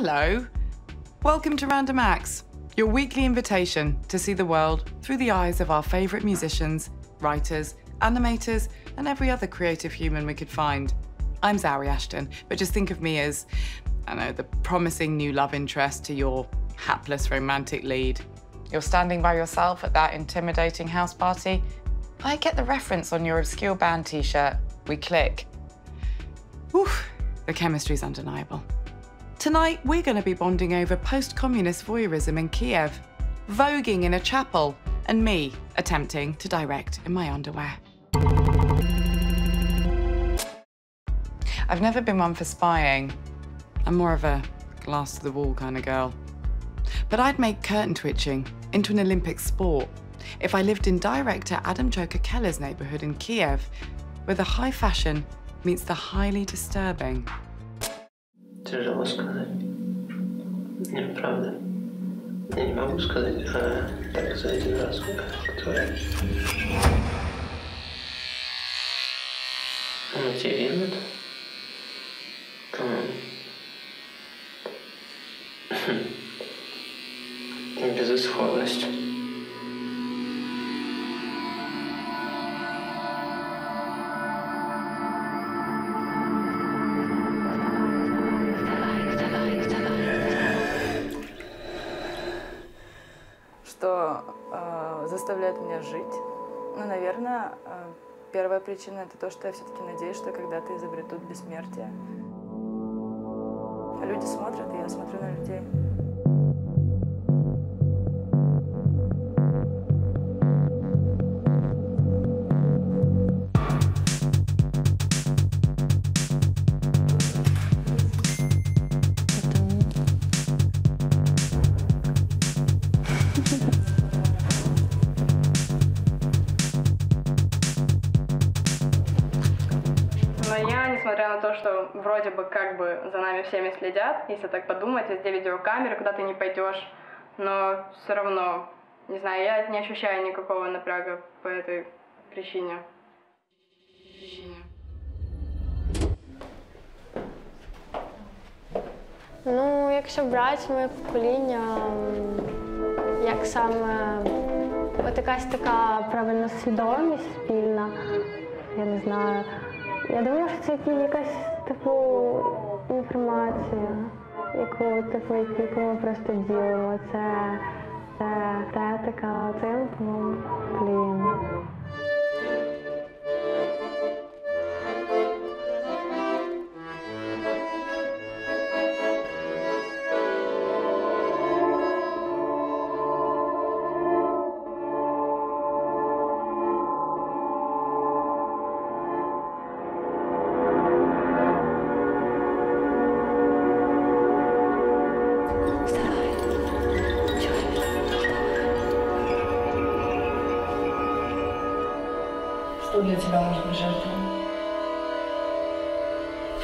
Hello. Welcome to Random Acts, your weekly invitation to see the world through the eyes of our favourite musicians, writers, animators, and every other creative human we could find. I'm Zawe Ashton, but just think of me as, I don't know, the promising new love interest to your hapless romantic lead. You're standing by yourself at that intimidating house party. I get the reference on your obscure band t-shirt. We click. Oof, the chemistry's undeniable. Tonight, we're going to be bonding over post-communist voyeurism in Kiev, voguing in a chapel, and me attempting to direct in my underwear. I've never been one for spying. I'm more of a glass-to-the-wall kind of girl. But I'd make curtain twitching into an Olympic sport if I lived in director Csoka Keller's neighbourhood in Kiev, where the high fashion meets the highly disturbing. Тяжело сказать. Неправда. Я не могу сказать, так за один раз, который мотивирует. Безысходность. Что заставляет меня жить? Ну, наверное, первая причина — это то, что я все-таки надеюсь, что когда-то изобретут бессмертие. Люди смотрят, и я смотрю на людей. Несмотря на то, что вроде бы как бы за нами всеми следят, если так подумать, везде видеокамеры, куда ты не пойдешь, но все равно, не знаю, я не ощущаю никакого напряга по этой причине. Ну, якщо брати моє покоління, як саме от якась така правильна свідомість спільна, я не знаю. Я думаю, що це якась типу інформація, яку ми просто ділимо. Це естетика, це блін. Что для тебя может быть жертвой?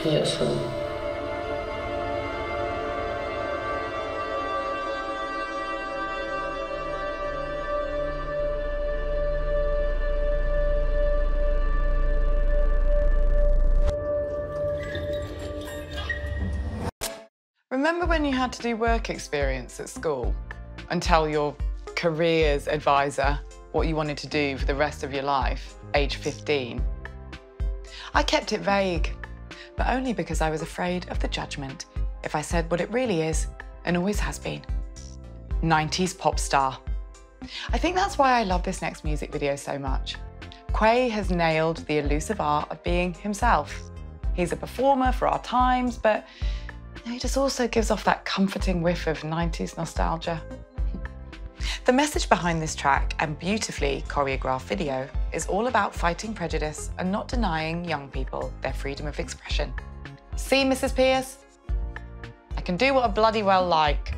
Я сам. Remember when you had to do work experience at school and tell your careers advisor what you wanted to do for the rest of your life, age 15? I kept it vague, but only because I was afraid of the judgment if I said what it really is and always has been. 90s pop star. I think that's why I love this next music video so much. KWAYE has nailed the elusive art of being himself. He's a performer for our times, but he just also gives off that comforting whiff of 90s nostalgia. The message behind this track and beautifully choreographed video is all about fighting prejudice and not denying young people their freedom of expression. See, Mrs. Pierce? I can do what I bloody well like.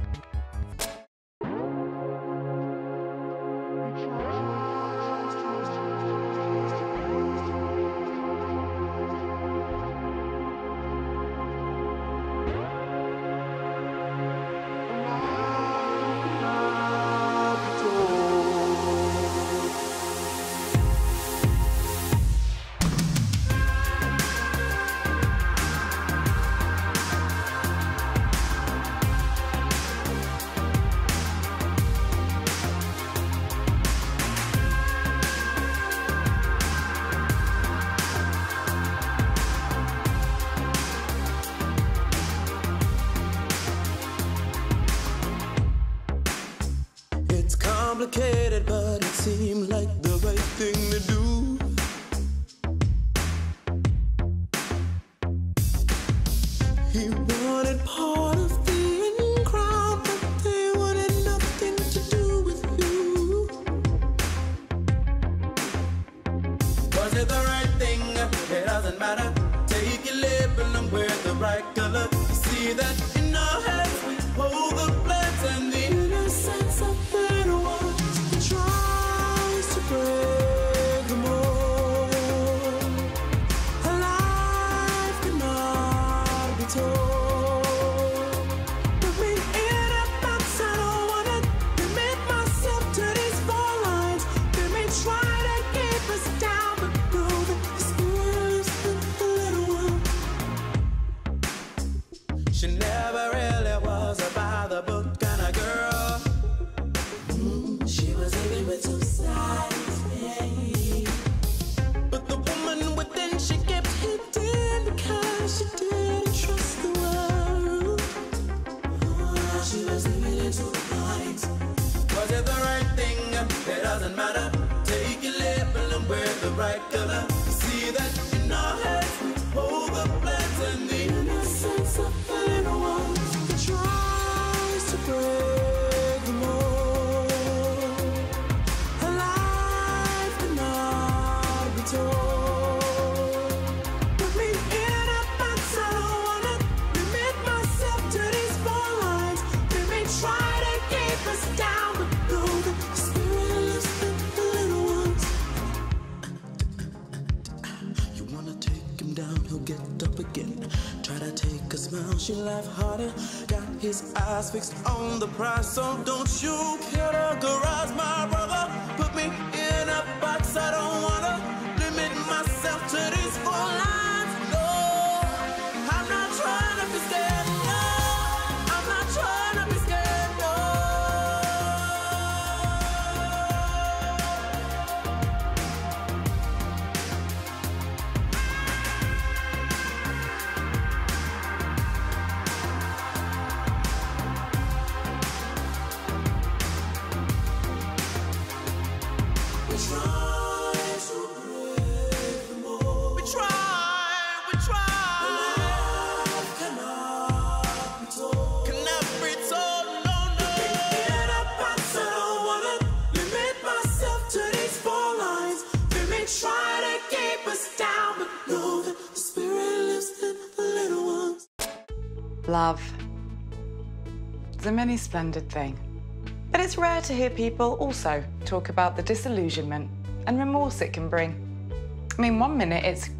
complicated, but it seemed like the right thing to do. He wanted part of the in-crowd, but they wanted nothing to do with you. Was it the right thing? It doesn't matter. Take your label and wear the right color. You see that in our heads we hold the plans and the innocence of little ones. He tries to break the mold. A life cannot be told. Put me in a box, I don't wanna limit myself to these 4 lines. They may try to keep us down, but know that the spirit lives in the little one. She never really was a by the book kind of girl. She was living with 2 sides, baby. But the woman within, she kept hidden because she didn't trust the world. She was living in 2 minds. Was it the right thing? It doesn't matter. Take your label and wear the right color. See that in our heads we hold the plans and the innocence of the little ones. He tries to break the mold. A life cannot be told. Put me in a box, I don't wanna limit myself to these 4 lines. They may try to keep us down, but know that the spirit lives in the little ones. You wanna take him down, he'll get up again. Try to take a smile, she laugh harder. Got his eyes fixed on the prize, so don't you categorize my brother. Put me in a box, I don't wanna limit myself to these 4 lines. No, I'm not trying to be scared, no. I'm not trying to be scared, no. We try to break the mold. We try. Life cannot be told. Cannot be told, no, no. In a box, I don't wanna limit myself to these 4 lines. They may try to keep us down, but know that the spirit lives in the little ones. Love. It's a many splendid thing. But it's rare to hear people also talk about the disillusionment and remorse it can bring. I mean, one minute it's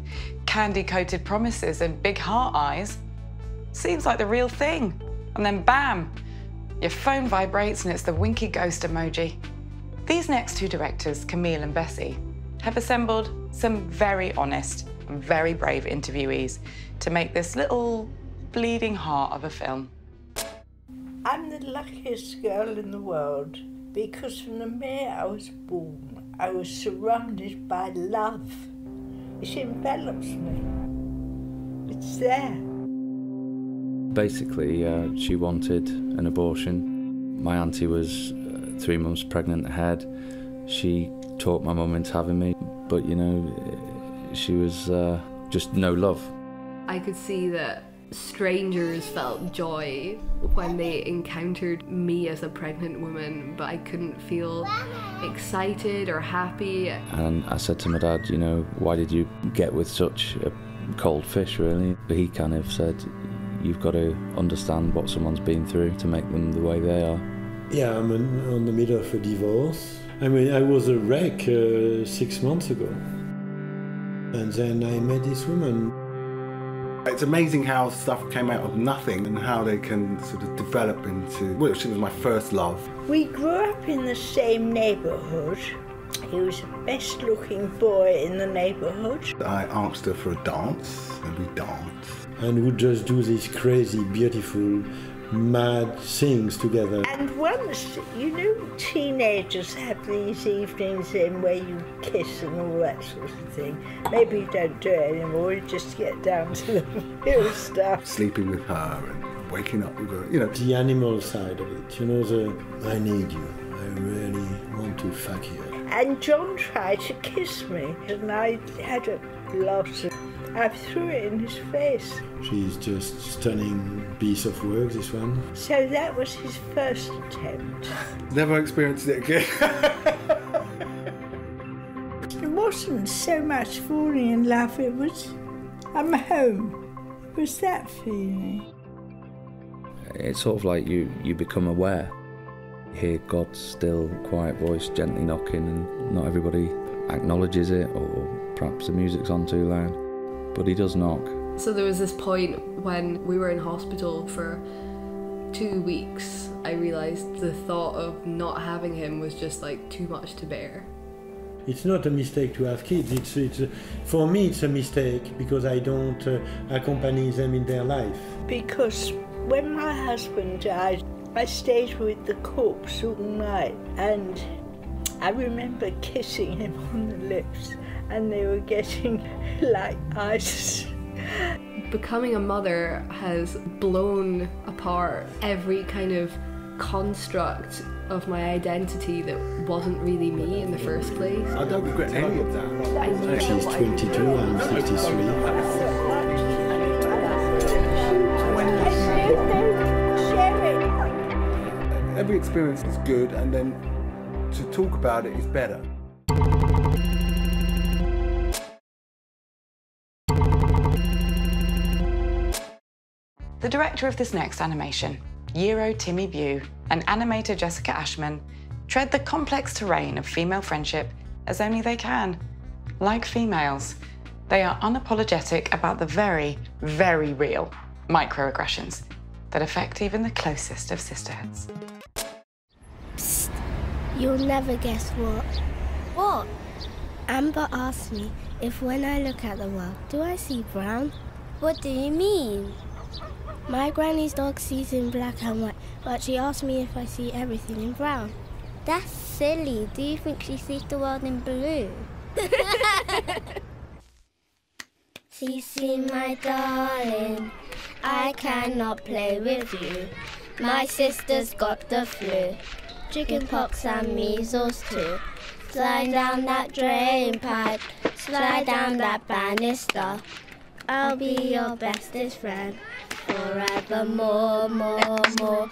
candy-coated promises and big heart eyes. Seems like the real thing. And then bam, your phone vibrates and it's the winky ghost emoji. These next 2 directors, Camille and Wessie, have assembled some very honest and very brave interviewees to make this little bleeding heart of a film. I'm the luckiest girl in the world because from the minute I was born, I was surrounded by love. It envelops me. It's there. Basically, she wanted an abortion. My auntie was 3 months pregnant ahead. She talked my mum into having me, but you know, she was just no love. I could see that strangers felt joy when they encountered me as a pregnant woman, but I couldn't feel excited or happy. And I said to my dad, you know, why did you get with such a cold fish, really? But he kind of said, you've got to understand what someone's been through to make them the way they are. Yeah, I'm in the middle of a divorce. I mean, I was a wreck 6 months ago. And then I met this woman. It's amazing how stuff came out of nothing and how they can sort of develop into, well, she was my first love. We grew up in the same neighbourhood. He was the best looking boy in the neighbourhood. I asked her for a dance and we danced. And we just do these crazy, beautiful, mad things together. And once, you know, teenagers have these evenings in where you kiss and all that sort of thing. Maybe you don't do it anymore, you just get down to the real stuff. Sleeping with her and waking up with her, you know. The animal side of it, you know, I need you, I really to fuck you. And John tried to kiss me, and I had a lot of... I threw it in his face. She's just stunning piece of work, this one. So that was his first attempt. Never experienced it again. It wasn't so much falling in love, it was, I'm home. It was that feeling. It's sort of like you become aware. You hear God's still, quiet voice gently knocking, and not everybody acknowledges it, or perhaps the music's on too loud. But he does knock. So there was this point when we were in hospital for 2 weeks, I realised the thought of not having him was just like too much to bear. It's not a mistake to have kids. For me, it's a mistake because I don't accompany them in their life. Because when my husband died, I stayed with the corpse all night, and I remember kissing him on the lips, and they were getting like ice. Becoming a mother has blown apart every kind of construct of my identity that wasn't really me in the first place. I don't regret any of that. She's 22, I'm 53. Every experience is good, and then to talk about it is better. The director of this next animation, Yero Timi-Biu, and animator Csoka Ashman, tread the complex terrain of female friendship as only they can. Like females, they are unapologetic about the very, very real microaggressions that affect even the closest of sisterhoods. Psst, you'll never guess what. What? Amber asked me if when I look at the world, do I see brown? What do you mean? My granny's dog sees in black and white, but she asked me if I see everything in brown. That's silly. Do you think she sees the world in blue? Cece, my darling, I cannot play with you. My sister's got the flu, chicken pox and measles too. Slide down that drain pipe, slide down that banister. I'll be your bestest friend, forevermore, more.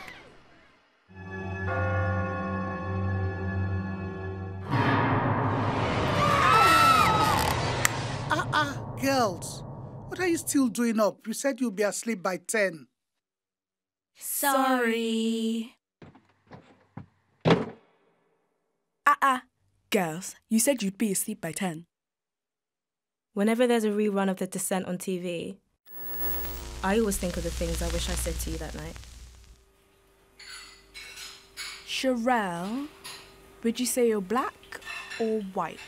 Girls, what are you still doing up? You said you'll be asleep by 10. Sorry. Girls, you said you'd be asleep by 10. Whenever there's a rerun of The Descent on TV, I always think of the things I wish I said to you that night. Sherelle, would you say you're black or white?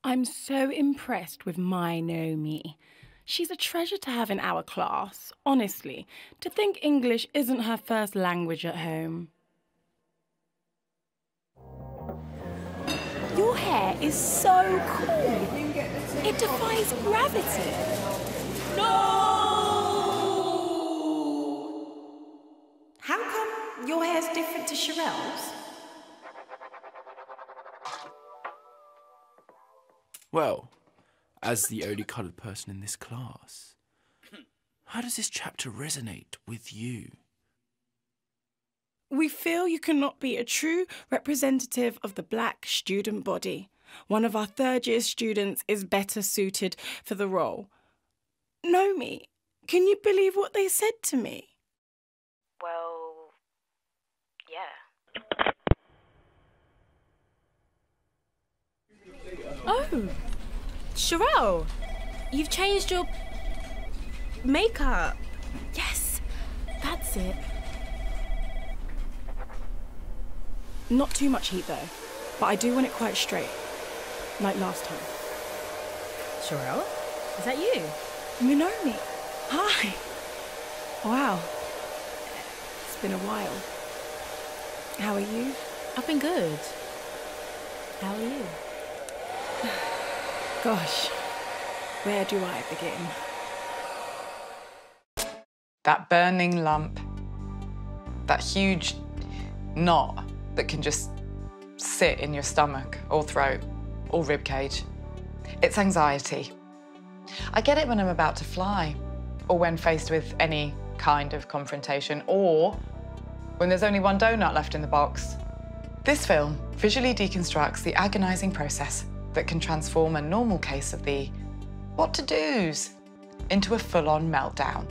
I'm so impressed with my Naomi. She's a treasure to have in our class, honestly. To think English isn't her first language at home. Your hair is so cool. It defies gravity. No! How come your hair's different to Sherelle's? Well, as the only coloured person in this class, how does this chapter resonate with you? We feel you cannot be a true representative of the black student body. One of our third-year students is better suited for the role. Naomi, can you believe what they said to me? Well, yeah. Oh, Sherelle, you've changed your makeup. Yes, that's it. Not too much heat though, but I do want it quite straight, like last time. Sherelle, is that you? You know me. Hi. Wow. It's been a while. How are you? I've been good. How are you? Gosh, where do I begin? That burning lump, that huge knot that can just sit in your stomach or throat or rib cage. It's anxiety. I get it when I'm about to fly or when faced with any kind of confrontation or when there's only one donut left in the box. This film visually deconstructs the agonising process that can transform a normal case of the what-to-dos into a full-on meltdown.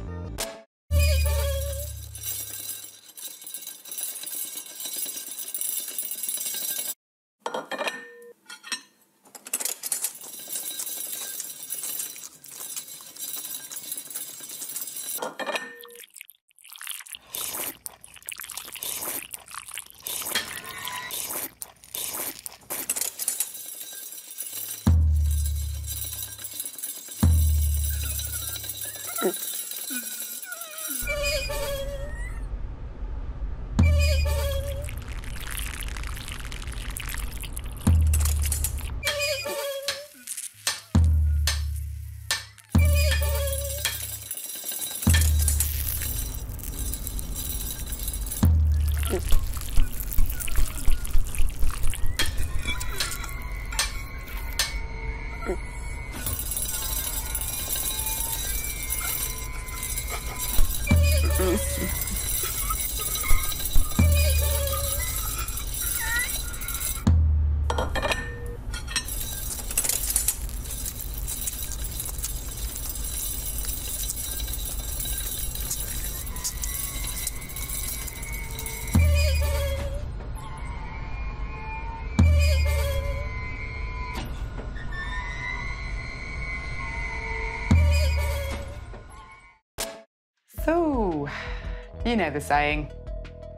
So, you know the saying,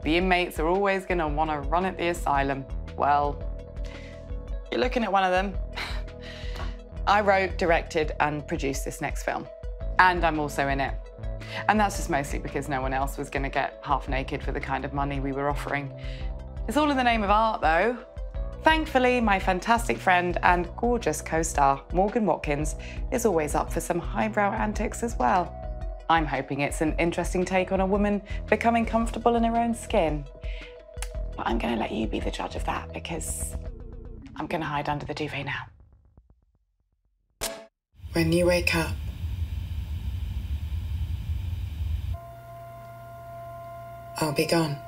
the inmates are always going to want to run at the asylum. Well, you're looking at one of them. I wrote, directed, and produced this next film. And I'm also in it. And that's just mostly because no one else was going to get half naked for the kind of money we were offering. It's all in the name of art, though. Thankfully, my fantastic friend and gorgeous co-star, Morgan Watkins, is always up for some highbrow antics as well. I'm hoping it's an interesting take on a woman becoming comfortable in her own skin. But I'm going to let you be the judge of that because I'm going to hide under the duvet now. When you wake up, I'll be gone.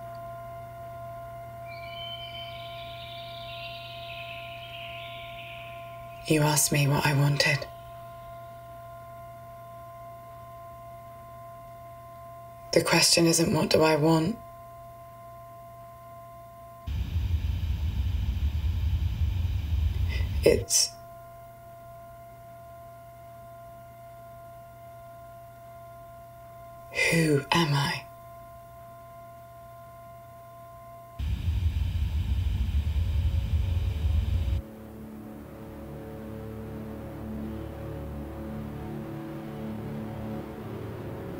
You asked me what I wanted. The question isn't what do I want? It's who am I?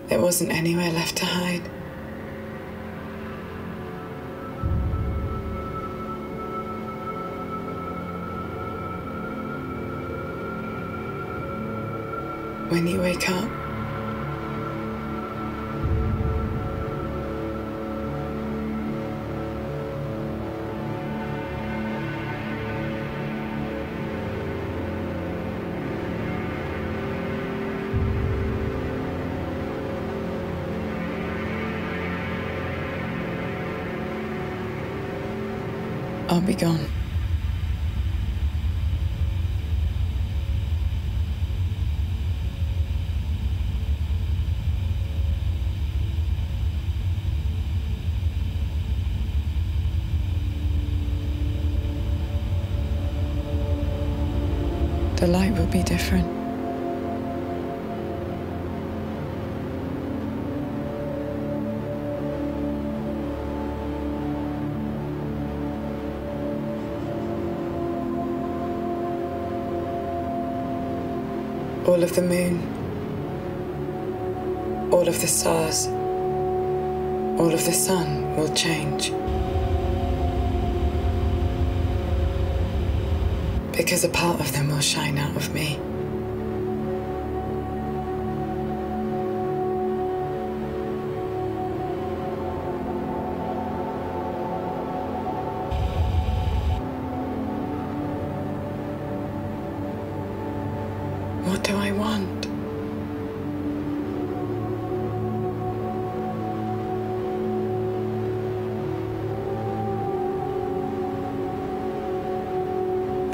There wasn't anywhere left to hide. When you wake up, I'll be gone. The light will be different. All of the moon, all of the stars, all of the sun will change. Because a part of them will shine out of me.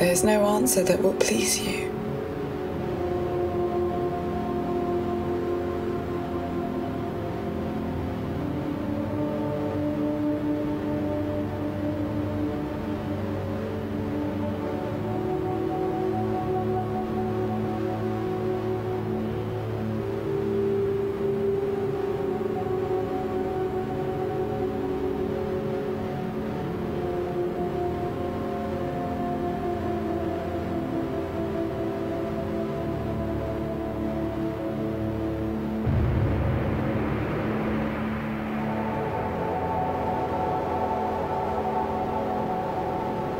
There's no answer that will please you.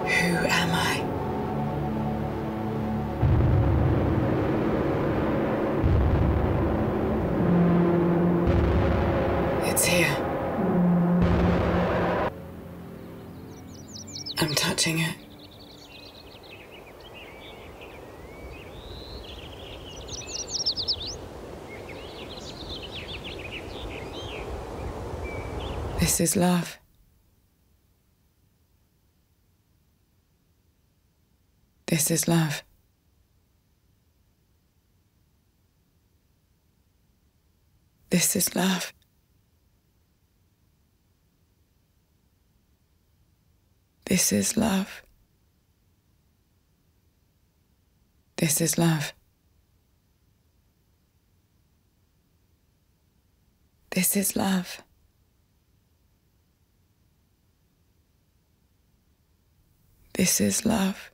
Who am I? It's here. I'm touching it. This is love. This is love. This is love. This is love. This is love. This is love. This is love.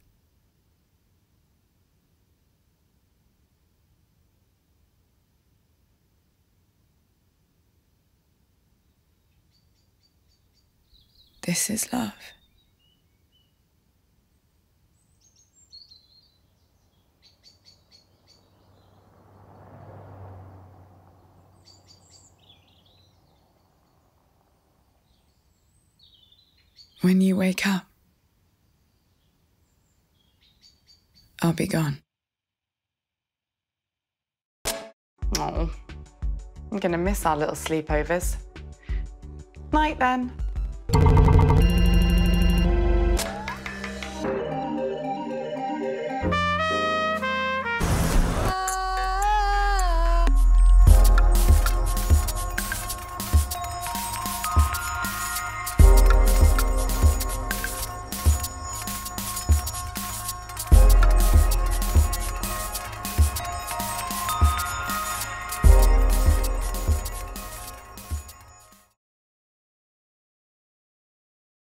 This is love. When you wake up, I'll be gone. Oh, I'm gonna miss our little sleepovers. Night then.